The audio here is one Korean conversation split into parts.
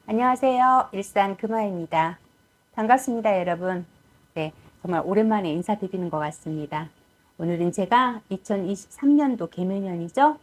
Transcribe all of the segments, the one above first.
안녕하세요. 일산 금화입니다. 반갑습니다, 여러분. 네, 정말 오랜만에 인사드리는 것 같습니다. 오늘은 제가 2023년도 개묘년이죠.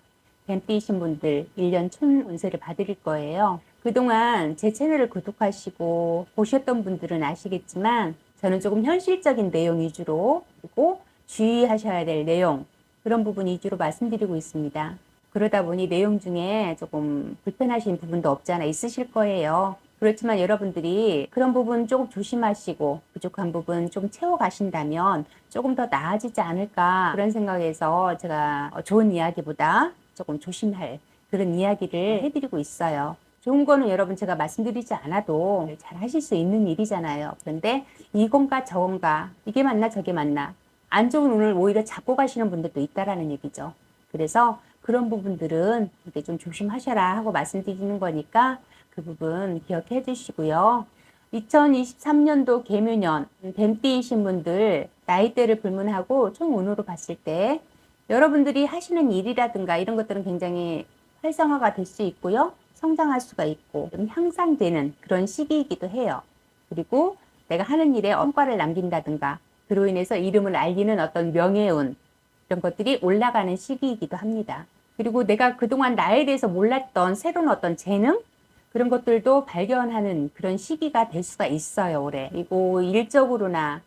뱀띠이신 분들 1년 춘 운세를 봐드릴 거예요. 그동안 제 채널을 구독하시고 보셨던 분들은 아시겠지만 저는 조금 현실적인 내용 위주로, 그리고 주의하셔야 될 내용, 그런 부분 위주로 말씀드리고 있습니다. 그러다 보니 내용 중에 조금 불편하신 부분도 없지 않아 있으실 거예요. 그렇지만 여러분들이 그런 부분 조금 조심하시고 부족한 부분 좀 채워가신다면 조금 더 나아지지 않을까, 그런 생각에서 제가 좋은 이야기보다 조금 조심할 그런 이야기를 해드리고 있어요. 좋은 거는 여러분 제가 말씀드리지 않아도 잘 하실 수 있는 일이잖아요. 그런데 이건가 저건가, 이게 맞나 저게 맞나, 안 좋은 운을 오히려 잡고 가시는 분들도 있다라는 얘기죠. 그래서 그런 부분들은 이렇게 좀 조심하셔라 하고 말씀드리는 거니까 그 부분 기억해 주시고요. 2023년도 개묘년 뱀띠이신 분들 나이대를 불문하고 총 운으로 봤을 때 여러분들이 하시는 일이라든가 이런 것들은 굉장히 활성화가 될 수 있고요. 성장할 수가 있고 좀 향상되는 그런 시기이기도 해요. 그리고 내가 하는 일에 성과를 남긴다든가 그로 인해서 이름을 알리는 어떤 명예운, 이런 것들이 올라가는 시기이기도 합니다. 그리고 내가 그동안 나에 대해서 몰랐던 새로운 어떤 재능, 그런 것들도 발견하는 그런 시기가 될 수가 있어요, 올해. 그리고 일적으로나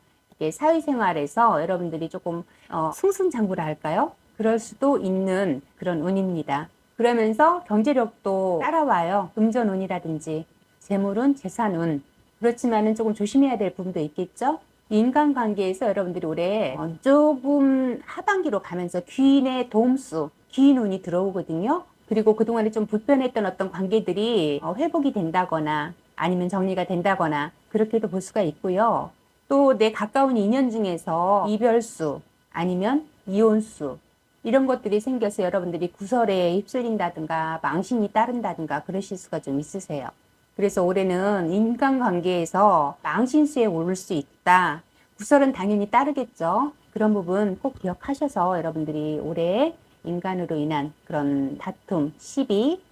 사회생활에서 여러분들이 조금 승승장구라 할까요? 그럴 수도 있는 그런 운입니다. 그러면서 경제력도 따라와요. 금전운이라든지 재물운, 재산운. 그렇지만은 조금 조심해야 될 부분도 있겠죠? 인간관계에서 여러분들이 올해 조금 하반기로 가면서 귀인의 도움수, 귀인 운이 들어오거든요. 그리고 그동안에 좀 불편했던 어떤 관계들이 회복이 된다거나 아니면 정리가 된다거나 그렇게도 볼 수가 있고요. 또 내 가까운 인연 중에서 이별수 아니면 이혼수, 이런 것들이 생겨서 여러분들이 구설에 휩쓸린다든가 망신이 따른다든가 그러실 수가 좀 있으세요. 그래서 올해는 인간관계에서 망신수에 오를 수 있다. 구설은 당연히 따르겠죠. 그런 부분 꼭 기억하셔서 여러분들이 올해 인간으로 인한 그런 다툼, 시비,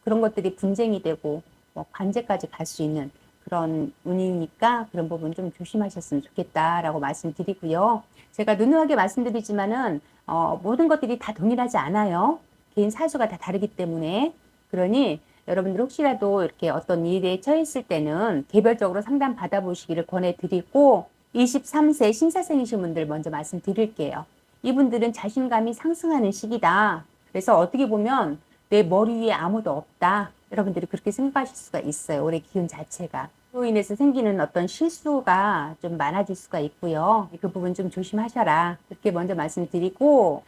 그런 것들이 분쟁이 되고 관제까지 갈 수 있는 그런 운이니까 그런 부분 좀 조심하셨으면 좋겠다라고 말씀드리고요. 제가 누누하게 말씀드리지만은 모든 것들이 다 동일하지 않아요. 개인 사주가 다 다르기 때문에. 그러니 여러분들 혹시라도 이렇게 어떤 일에 처했을 때는 개별적으로 상담 받아보시기를 권해드리고, 23세 신사생이신 분들 먼저 말씀드릴게요. 이분들은 자신감이 상승하는 시기다. 그래서 어떻게 보면 내 머리 위에 아무도 없다. 여러분들이 그렇게 생각하실 수가 있어요. 올해 기운 자체가. 로 인해서 생기는 어떤 실수가 좀 많아질 수가 있고요. 그 부분 좀 조심하셔라. 이렇게 먼저 말씀드리고,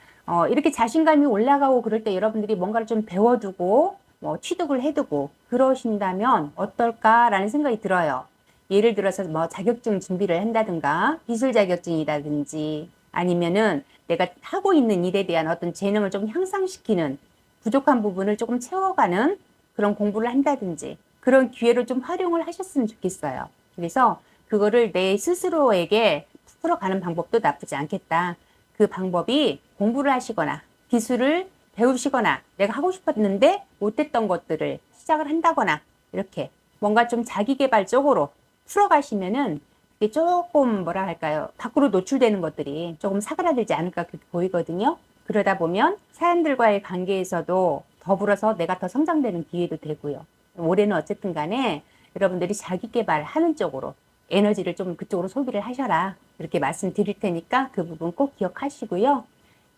이렇게 자신감이 올라가고 그럴 때 여러분들이 뭔가를 좀 배워두고 취득을 해두고 그러신다면 어떨까라는 생각이 들어요. 예를 들어서 자격증 준비를 한다든가 기술 자격증이라든지 아니면은 내가 하고 있는 일에 대한 어떤 재능을 좀 향상시키는, 부족한 부분을 조금 채워가는 그런 공부를 한다든지 그런 기회를 좀 활용을 하셨으면 좋겠어요. 그래서 그거를 내 스스로에게 풀어가는 방법도 나쁘지 않겠다. 그 방법이 공부를 하시거나 기술을 배우시거나 내가 하고 싶었는데 못했던 것들을 시작을 한다거나 이렇게 뭔가 좀 자기계발적으로 풀어가시면은 이게 조금 뭐라 할까요? 밖으로 노출되는 것들이 조금 사그라들지 않을까 그렇게 보이거든요. 그러다 보면 사람들과의 관계에서도 더불어서 내가 더 성장되는 기회도 되고요. 올해는 어쨌든 간에 여러분들이 자기계발하는 쪽으로 에너지를 좀 그쪽으로 소비를 하셔라. 이렇게 말씀드릴 테니까 그 부분 꼭 기억하시고요.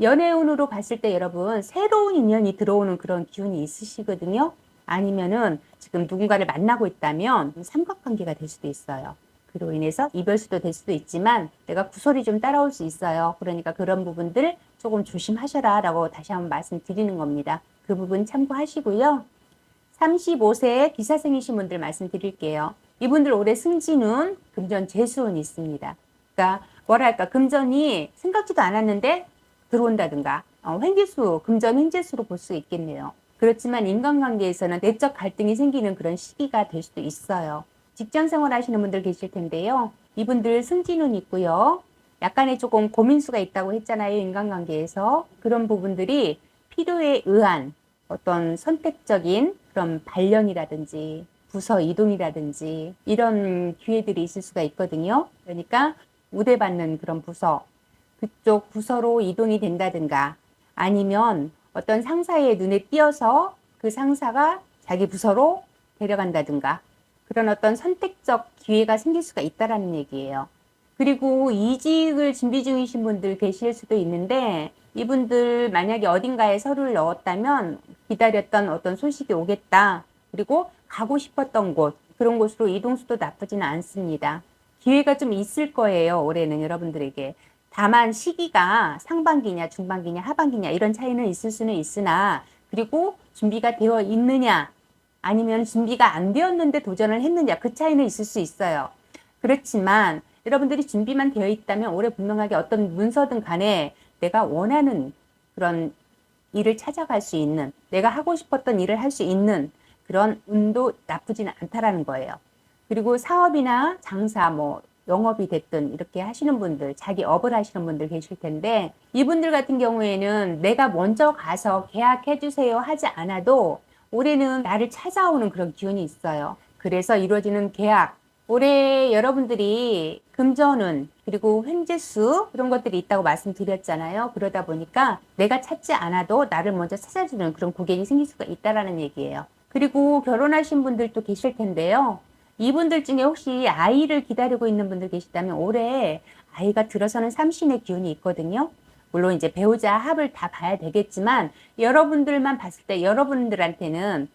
연애운으로 봤을 때 여러분 새로운 인연이 들어오는 그런 기운이 있으시거든요. 아니면은 지금 누군가를 만나고 있다면 삼각관계가 될 수도 있어요. 그로 인해서 이별수도 될 수도 있지만 내가 구설이 좀 따라올 수 있어요. 그러니까 그런 부분들 조금 조심하셔라 라고 다시 한번 말씀드리는 겁니다. 그 부분 참고하시고요. 35세 기사생이신 분들 말씀드릴게요. 이분들 올해 승진운, 금전 재수운이 있습니다. 그러니까 뭐랄까 금전이 생각지도 않았는데 들어온다든가 횡재수, 금전 횡재수로 볼 수 있겠네요. 그렇지만 인간관계에서는 내적 갈등이 생기는 그런 시기가 될 수도 있어요. 직장 생활 하시는 분들 계실 텐데요. 이분들 승진운 있고요. 약간의 조금 고민수가 있다고 했잖아요. 인간관계에서. 그런 부분들이 필요에 의한 어떤 선택적인 그런 발령이라든지 부서 이동이라든지 이런 기회들이 있을 수가 있거든요. 그러니까 우대받는 그런 부서, 그쪽 부서로 이동이 된다든가 아니면 어떤 상사의 눈에 띄어서 그 상사가 자기 부서로 데려간다든가 그런 어떤 선택적 기회가 생길 수가 있다라는 얘기예요. 그리고 이직을 준비 중이신 분들 계실 수도 있는데 이분들 만약에 어딘가에 서류를 넣었다면 기다렸던 어떤 소식이 오겠다. 그리고 가고 싶었던 곳, 그런 곳으로 이동수도 나쁘지는 않습니다. 기회가 좀 있을 거예요. 올해는 여러분들에게. 다만 시기가 상반기냐 중반기냐 하반기냐 이런 차이는 있을 수는 있으나 그리고 준비가 되어 있느냐 아니면 준비가 안 되었는데 도전을 했느냐 그 차이는 있을 수 있어요. 그렇지만 여러분들이 준비만 되어 있다면 올해 분명하게 어떤 문서든 간에 내가 원하는 그런 일을 찾아갈 수 있는 내가 하고 싶었던 일을 할 수 있는 그런 운도 나쁘지는 않다라는 거예요. 그리고 사업이나 장사 뭐 영업이 됐든 이렇게 하시는 분들 자기 업을 하시는 분들 계실 텐데 이분들 같은 경우에는 내가 먼저 가서 계약해 주세요 하지 않아도 올해는 나를 찾아오는 그런 기운이 있어요. 그래서 이루어지는 계약 올해 여러분들이 금전운 그리고 횡재수 이런 것들이 있다고 말씀드렸잖아요. 그러다 보니까 내가 찾지 않아도 나를 먼저 찾아주는 그런 고객이 생길 수가 있다라는 얘기예요. 그리고 결혼하신 분들도 계실 텐데요. 이분들 중에 혹시 아이를 기다리고 있는 분들 계시다면 올해 아이가 들어서는 삼신의 기운이 있거든요. 물론 이제 배우자 합을 다 봐야 되겠지만 여러분들만 봤을 때 여러분들한테는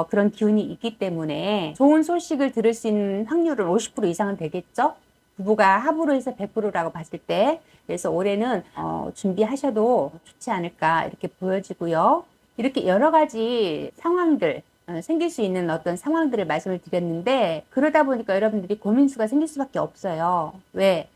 그런 기운이 있기 때문에 좋은 소식을 들을 수 있는 확률은 50% 이상은 되겠죠. 부부가 합으로 해서 100%라고 봤을 때 그래서 올해는 준비하셔도 좋지 않을까 이렇게 보여지고요. 이렇게 여러 가지 상황들 생길 수 있는 어떤 상황들을 말씀을 드렸는데 그러다 보니까 여러분들이 고민수가 생길 수밖에 없어요. 왜?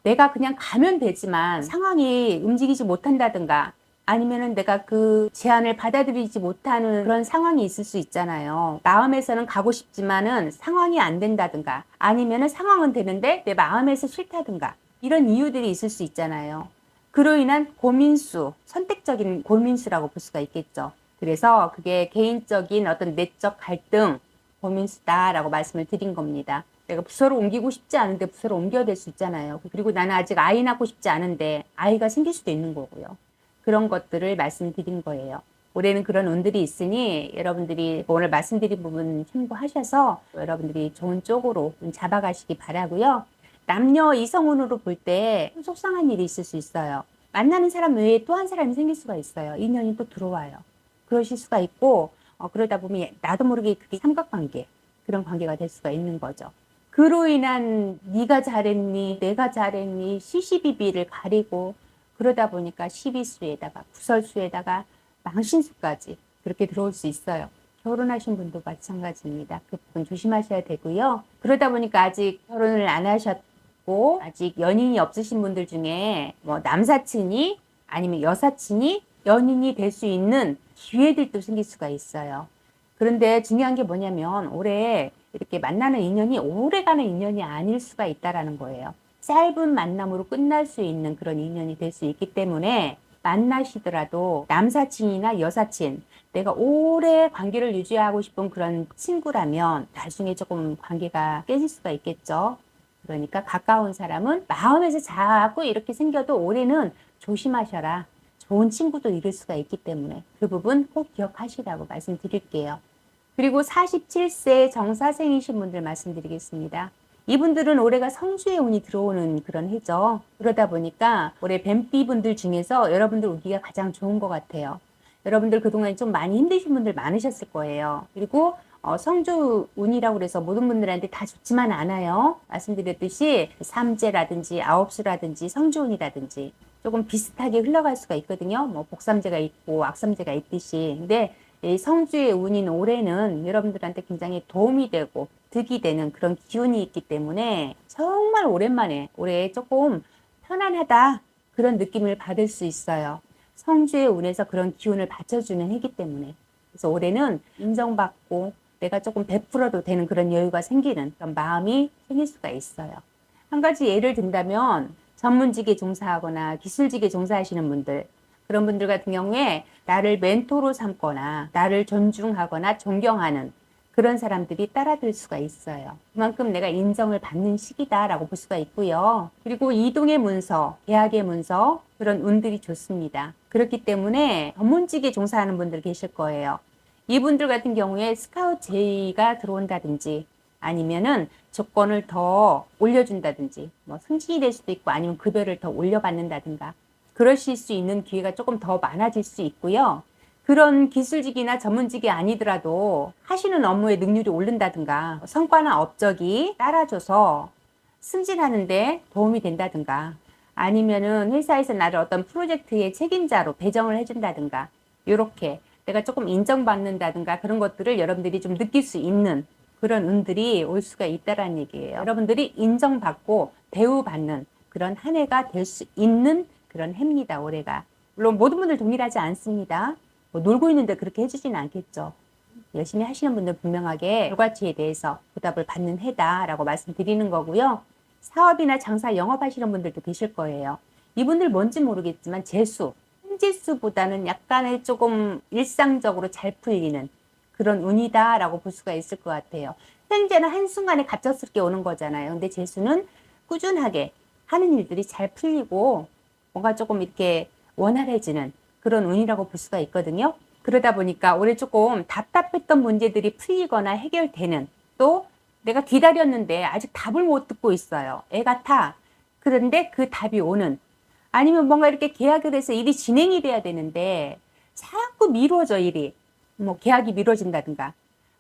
내가 그냥 가면 되지만 상황이 움직이지 못한다든가 아니면은 내가 그 제안을 받아들이지 못하는 그런 상황이 있을 수 있잖아요. 마음에서는 가고 싶지만은 상황이 안 된다든가 아니면은 상황은 되는데 내 마음에서 싫다든가 이런 이유들이 있을 수 있잖아요. 그로 인한 고민수, 선택적인 고민수라고 볼 수가 있겠죠. 그래서 그게 개인적인 어떤 내적 갈등, 고민수다라고 말씀을 드린 겁니다. 내가 부서로 옮기고 싶지 않은데 부서로 옮겨야 될 수 있잖아요. 그리고 나는 아직 아이 낳고 싶지 않은데 아이가 생길 수도 있는 거고요. 그런 것들을 말씀드린 거예요. 올해는 그런 운들이 있으니 여러분들이 오늘 말씀드린 부분 참고하셔서 여러분들이 좋은 쪽으로 잡아가시기 바라고요. 남녀 이성운으로 볼 때 속상한 일이 있을 수 있어요. 만나는 사람 외에 또 한 사람이 생길 수가 있어요. 인연이 또 들어와요. 그러실 수가 있고 그러다 보면 나도 모르게 그게 삼각관계 그런 관계가 될 수가 있는 거죠. 그로 인한 네가 잘했니 내가 잘했니 시시비비를 가리고 그러다 보니까 시비수에다가 구설수에다가 망신수까지 그렇게 들어올 수 있어요. 결혼하신 분도 마찬가지입니다. 그 부분 조심하셔야 되고요. 그러다 보니까 아직 결혼을 안 하셨고 아직 연인이 없으신 분들 중에 뭐 남사친이 아니면 여사친이 연인이 될 수 있는 기회들도 생길 수가 있어요. 그런데 중요한 게 뭐냐면 올해 이렇게 만나는 인연이 오래가는 인연이 아닐 수가 있다라는 거예요. 짧은 만남으로 끝날 수 있는 그런 인연이 될 수 있기 때문에 만나시더라도 남사친이나 여사친 내가 오래 관계를 유지하고 싶은 그런 친구라면 나중에 조금 관계가 깨질 수가 있겠죠. 그러니까 가까운 사람은 마음에서 자꾸 이렇게 생겨도 올해는 조심하셔라. 좋은 친구도 잃을 수가 있기 때문에 그 부분 꼭 기억하시라고 말씀드릴게요. 그리고 47세 정사생이신 분들 말씀드리겠습니다. 이분들은 올해가 성수의 운이 들어오는 그런 해죠. 그러다 보니까 올해 뱀띠 분들 중에서 여러분들 운기가 가장 좋은 것 같아요. 여러분들 그동안 좀 많이 힘드신 분들 많으셨을 거예요. 그리고 성주 운이라고 그래서 모든 분들한테 다 좋지만 않아요. 말씀드렸듯이 삼재라든지 아홉수라든지 성주운이라든지 조금 비슷하게 흘러갈 수가 있거든요. 뭐 복삼재가 있고 악삼재가 있듯이. 근데 이 성주의 운인 올해는 여러분들한테 굉장히 도움이 되고 득이 되는 그런 기운이 있기 때문에 정말 오랜만에 올해 조금 편안하다 그런 느낌을 받을 수 있어요. 성주의 운에서 그런 기운을 받쳐주는 해기 때문에 그래서 올해는 인정받고 내가 조금 베풀어도 되는 그런 여유가 생기는 그런 마음이 생길 수가 있어요. 한 가지 예를 든다면 전문직에 종사하거나 기술직에 종사하시는 분들, 그런 분들 같은 경우에 나를 멘토로 삼거나 나를 존중하거나 존경하는 그런 사람들이 따라들 수가 있어요. 그만큼 내가 인정을 받는 시기다라고 볼 수가 있고요. 그리고 이동의 문서, 계약의 문서, 그런 운들이 좋습니다. 그렇기 때문에 전문직에 종사하는 분들 계실 거예요. 이분들 같은 경우에 스카우트 제의가 들어온다든지 아니면은 조건을 더 올려준다든지 뭐 승진이 될 수도 있고 아니면 급여를 더 올려받는다든가 그러실 수 있는 기회가 조금 더 많아질 수 있고요. 그런 기술직이나 전문직이 아니더라도 하시는 업무의 능률이 오른다든가 성과나 업적이 따라줘서 승진하는데 도움이 된다든가 아니면은 회사에서 나를 어떤 프로젝트의 책임자로 배정을 해준다든가 이렇게 내가 조금 인정받는다든가 그런 것들을 여러분들이 좀 느낄 수 있는 그런 운들이 올 수가 있다라는 얘기예요. 여러분들이 인정받고 대우받는 그런 한 해가 될 수 있는 그런 해입니다. 올해가. 물론 모든 분들 동일하지 않습니다. 뭐 놀고 있는데 그렇게 해주지는 않겠죠. 열심히 하시는 분들 분명하게 결과치에 대해서 보답을 받는 해다라고 말씀드리는 거고요. 사업이나 장사 영업하시는 분들도 계실 거예요. 이분들 뭔지 모르겠지만 재수, 현재수보다는 약간의 조금 일상적으로 잘 풀리는 그런 운이다라고 볼 수가 있을 것 같아요. 현재는 한순간에 갑작스럽게 오는 거잖아요. 근데 재수는 꾸준하게 하는 일들이 잘 풀리고 뭔가 조금 이렇게 원활해지는 그런 운이라고 볼 수가 있거든요. 그러다 보니까 올해 조금 답답했던 문제들이 풀리거나 해결되는 또 내가 기다렸는데 아직 답을 못 듣고 있어요. 애 같아. 그런데 그 답이 오는 아니면 뭔가 이렇게 계약을 해서 일이 진행이 돼야 되는데 자꾸 미뤄져 일이 뭐 계약이 미뤄진다든가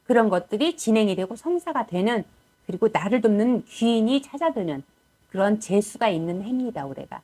그런 것들이 진행이 되고 성사가 되는 그리고 나를 돕는 귀인이 찾아드는 그런 재수가 있는 해입니다. 올해가.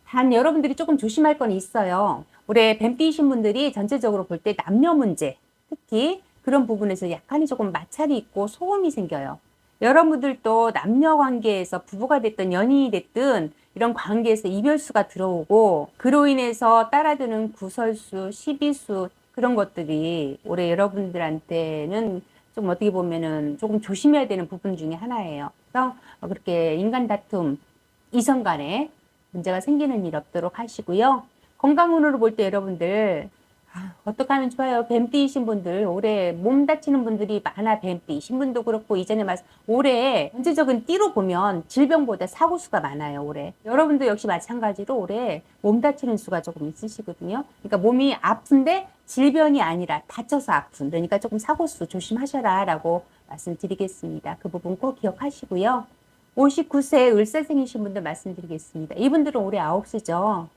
단 여러분들이 조금 조심할 건 있어요. 올해 뱀띠이신 분들이 전체적으로 볼 때 남녀 문제 특히 그런 부분에서 약간의 조금 마찰이 있고 소음이 생겨요. 여러분들도 남녀 관계에서 부부가 됐든 연인이 됐든 이런 관계에서 이별수가 들어오고 그로 인해서 따라드는 구설수, 시비수 그런 것들이 올해 여러분들한테는 좀 어떻게 보면은 조금 조심해야 되는 부분 중에 하나예요. 그래서 그렇게 인간 다툼, 이성 간에 문제가 생기는 일 없도록 하시고요. 건강운으로 볼 때 여러분들 어떻게 하면 좋아요? 뱀띠이신 분들 올해 몸 다치는 분들이 많아. 뱀띠이신 분도 그렇고 이전에 올해 전체적인 띠로 보면 질병보다 사고수가 많아요. 올해 여러분도 역시 마찬가지로 올해 몸 다치는 수가 조금 있으시거든요. 그러니까 몸이 아픈데 질병이 아니라 다쳐서 아픈 그러니까 조금 사고수 조심하셔라 라고 말씀드리겠습니다. 그 부분 꼭 기억하시고요. 59세 을사생이신 분들 말씀드리겠습니다. 이분들은 올해 아홉수죠.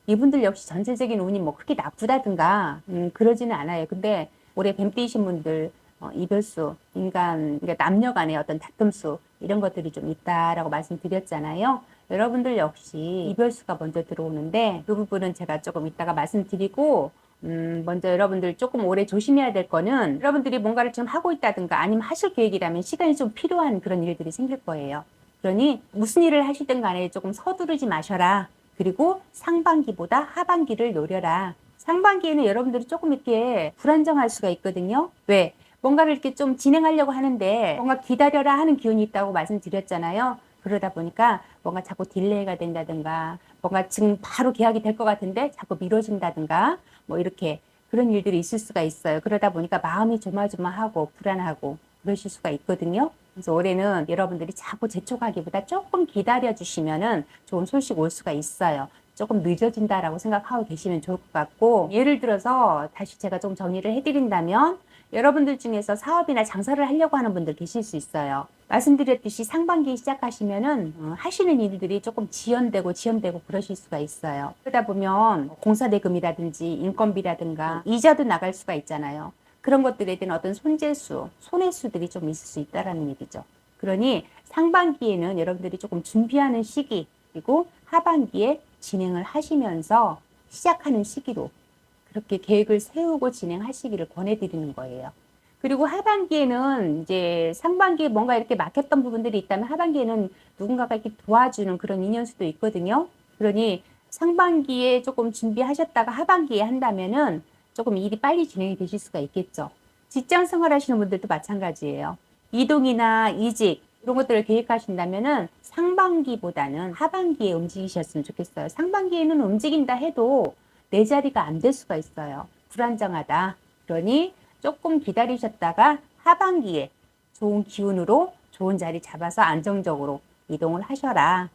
이분들 역시 전체적인 운이 뭐 크게 나쁘다든가 그러지는 않아요. 근데 올해 뱀띠이신 분들 이별수, 인간, 그러니까 남녀 간의 어떤 다툼수 이런 것들이 좀 있다라고 말씀드렸잖아요. 여러분들 역시 이별수가 먼저 들어오는데 그 부분은 제가 조금 이따가 말씀드리고 먼저 여러분들 조금 오래 조심해야 될 거는 여러분들이 뭔가를 좀 하고 있다든가 아니면 하실 계획이라면 시간이 좀 필요한 그런 일들이 생길 거예요. 그러니 무슨 일을 하시든 간에 조금 서두르지 마셔라. 그리고 상반기보다 하반기를 노려라. 상반기에는 여러분들이 조금 이렇게 불안정할 수가 있거든요. 왜? 뭔가를 이렇게 좀 진행하려고 하는데 뭔가 기다려라 하는 기운이 있다고 말씀드렸잖아요. 그러다 보니까 뭔가 자꾸 딜레이가 된다든가 뭔가 지금 바로 계약이 될 것 같은데 자꾸 미뤄진다든가 뭐 이렇게 그런 일들이 있을 수가 있어요. 그러다 보니까 마음이 조마조마하고 불안하고 그러실 수가 있거든요. 그래서 올해는 여러분들이 자꾸 재촉하기보다 조금 기다려 주시면은 좋은 소식 올 수가 있어요. 조금 늦어진다라고 생각하고 계시면 좋을 것 같고 예를 들어서 다시 제가 좀 정리를 해드린다면 여러분들 중에서 사업이나 장사를 하려고 하는 분들 계실 수 있어요. 말씀드렸듯이 상반기 시작하시면은 하시는 일들이 조금 지연되고 그러실 수가 있어요. 그러다 보면 공사대금이라든지 인건비라든가 이자도 나갈 수가 있잖아요. 그런 것들에 대한 어떤 손재수, 손해수들이 좀 있을 수 있다라는 얘기죠. 그러니 상반기에는 여러분들이 조금 준비하는 시기 그리고 하반기에 진행을 하시면서 시작하는 시기로 그렇게 계획을 세우고 진행하시기를 권해드리는 거예요. 그리고 하반기에는 이제 상반기에 뭔가 이렇게 막혔던 부분들이 있다면 하반기에는 누군가가 이렇게 도와주는 그런 인연수도 있거든요. 그러니 상반기에 조금 준비하셨다가 하반기에 한다면은 조금 일이 빨리 진행이 되실 수가 있겠죠. 직장 생활 하시는 분들도 마찬가지예요. 이동이나 이직, 그런 것들을 계획하신다면은 상반기보다는 하반기에 움직이셨으면 좋겠어요. 상반기에는 움직인다 해도 내 자리가 안 될 수가 있어요. 불안정하다. 그러니 조금 기다리셨다가 하반기에 좋은 기운으로 좋은 자리 잡아서 안정적으로 이동을 하셔라.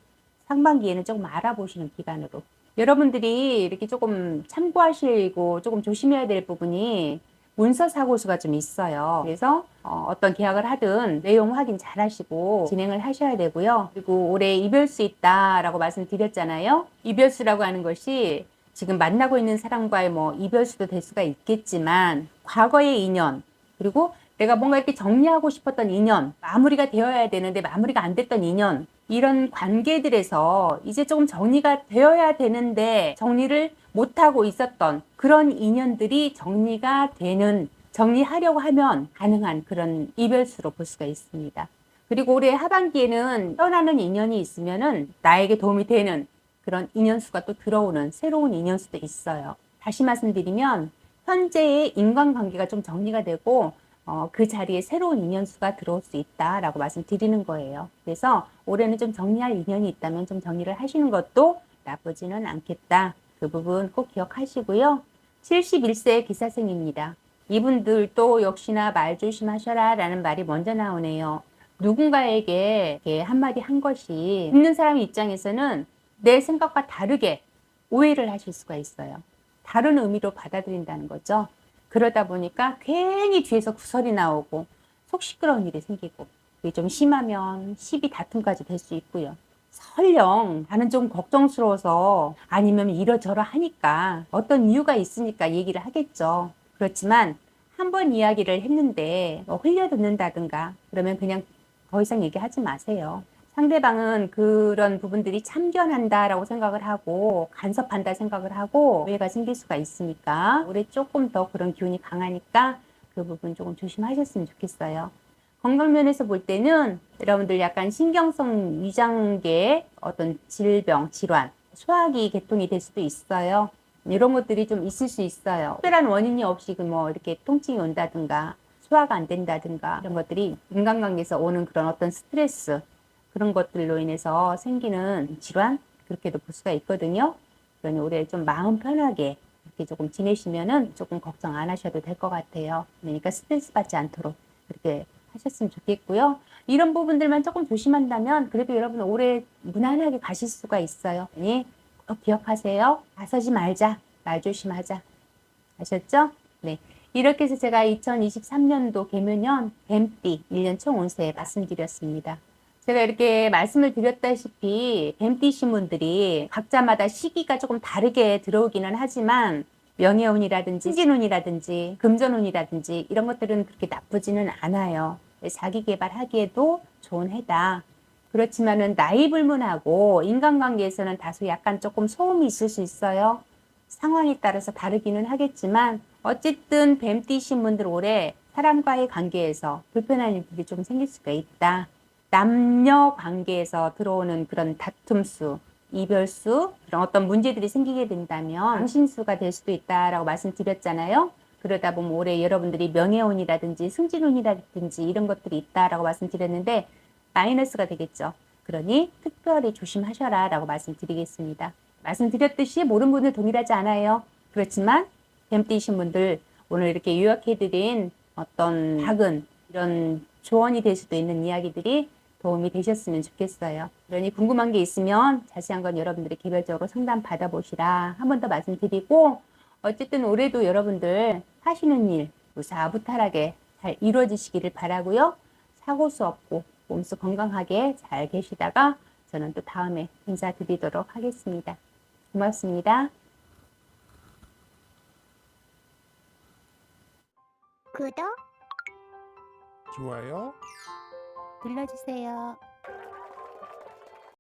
상반기에는 조금 알아보시는 기간으로. 여러분들이 이렇게 조금 참고하시고 조금 조심해야 될 부분이 문서 사고수가 좀 있어요. 그래서 어떤 계약을 하든 내용 확인 잘 하시고 진행을 하셔야 되고요. 그리고 올해 이별수 있다라고 말씀드렸잖아요. 이별수라고 하는 것이 지금 만나고 있는 사람과의 뭐 이별수도 될 수가 있겠지만 과거의 인연, 그리고 내가 뭔가 이렇게 정리하고 싶었던 인연, 마무리가 되어야 되는데 마무리가 안 됐던 인연, 이런 관계들에서 이제 조금 정리가 되어야 되는데 정리를 못하고 있었던 그런 인연들이 정리가 되는, 정리하려고 하면 가능한 그런 이별수로 볼 수가 있습니다. 그리고 올해 하반기에는 떠나는 인연이 있으면은 나에게 도움이 되는 그런 인연수가 또 들어오는 새로운 인연수도 있어요. 다시 말씀드리면 현재의 인간관계가 좀 정리가 되고 그 자리에 새로운 인연수가 들어올 수 있다라고 말씀드리는 거예요. 그래서 올해는 좀 정리할 인연이 있다면 좀 정리를 하시는 것도 나쁘지는 않겠다. 그 부분 꼭 기억하시고요. 71세 기사생입니다. 이분들도 역시나 말 조심하셔라 라는 말이 먼저 나오네요. 누군가에게 이렇게 한마디 한 것이 듣는 사람 입장에서는 내 생각과 다르게 오해를 하실 수가 있어요. 다른 의미로 받아들인다는 거죠. 그러다 보니까 괜히 뒤에서 구설이 나오고 속 시끄러운 일이 생기고, 이게 좀 심하면 시비 다툼까지 될 수 있고요. 설령 나는 좀 걱정스러워서 아니면 이러저러 하니까 어떤 이유가 있으니까 얘기를 하겠죠. 그렇지만 한번 이야기를 했는데 흘려듣는다든가 그러면 그냥 더 이상 얘기하지 마세요. 상대방은 그런 부분들이 참견한다라고 생각을 하고 간섭한다 생각을 하고 오해가 생길 수가 있으니까 올해 조금 더 그런 기운이 강하니까 그 부분 조금 조심하셨으면 좋겠어요. 건강 면에서 볼 때는 여러분들 약간 신경성 위장계 어떤 질병, 질환, 소화기 개통이 될 수도 있어요. 이런 것들이 좀 있을 수 있어요. 특별한 원인이 없이 뭐 이렇게 통증이 온다든가 소화가 안 된다든가 이런 것들이 인간관계에서 오는 그런 어떤 스트레스, 그런 것들로 인해서 생기는 질환, 그렇게도 볼 수가 있거든요. 그러니 올해 좀 마음 편하게 이렇게 조금 지내시면은 조금 걱정 안 하셔도 될 것 같아요. 그러니까 스트레스 받지 않도록 그렇게 하셨으면 좋겠고요. 이런 부분들만 조금 조심한다면 그래도 여러분 올해 무난하게 가실 수가 있어요. 꼭 기억하세요. 나서지 말자. 말 조심하자. 아셨죠? 네. 이렇게 해서 제가 2023년도 개묘년 뱀띠 1년 총 운세 말씀드렸습니다. 제가 이렇게 말씀을 드렸다시피 뱀띠신 분들이 각자마다 시기가 조금 다르게 들어오기는 하지만 명예운이라든지 승진운이라든지 금전운이라든지 이런 것들은 그렇게 나쁘지는 않아요. 자기 개발하기에도 좋은 해다. 그렇지만은 나이 불문하고 인간관계에서는 다소 약간 조금 소음이 있을 수 있어요. 상황에 따라서 다르기는 하겠지만 어쨌든 뱀띠신 분들 올해 사람과의 관계에서 불편한 일들이 좀 생길 수가 있다. 남녀 관계에서 들어오는 그런 다툼수, 이별수, 그런 어떤 문제들이 생기게 된다면 망신수가 될 수도 있다라고 말씀드렸잖아요. 그러다 보면 올해 여러분들이 명예운이라든지 승진운이라든지 이런 것들이 있다라고 말씀드렸는데 마이너스가 되겠죠. 그러니 특별히 조심하셔라 라고 말씀드리겠습니다. 말씀드렸듯이 모르는 분들 동일하지 않아요. 그렇지만 뱀띠이신 분들 오늘 이렇게 요약해드린 어떤 작은 이런 조언이 될 수도 있는 이야기들이 도움이 되셨으면 좋겠어요. 그러니 궁금한 게 있으면 자세한 건 여러분들이 개별적으로 상담 받아보시라 한 번 더 말씀드리고, 어쨌든 올해도 여러분들 하시는 일 무사무탈하게 잘 이루어지시기를 바라고요. 사고수 없고 몸수 건강하게 잘 계시다가 저는 또 다음에 인사드리도록 하겠습니다. 고맙습니다. 구독, 좋아요. 눌러주세요.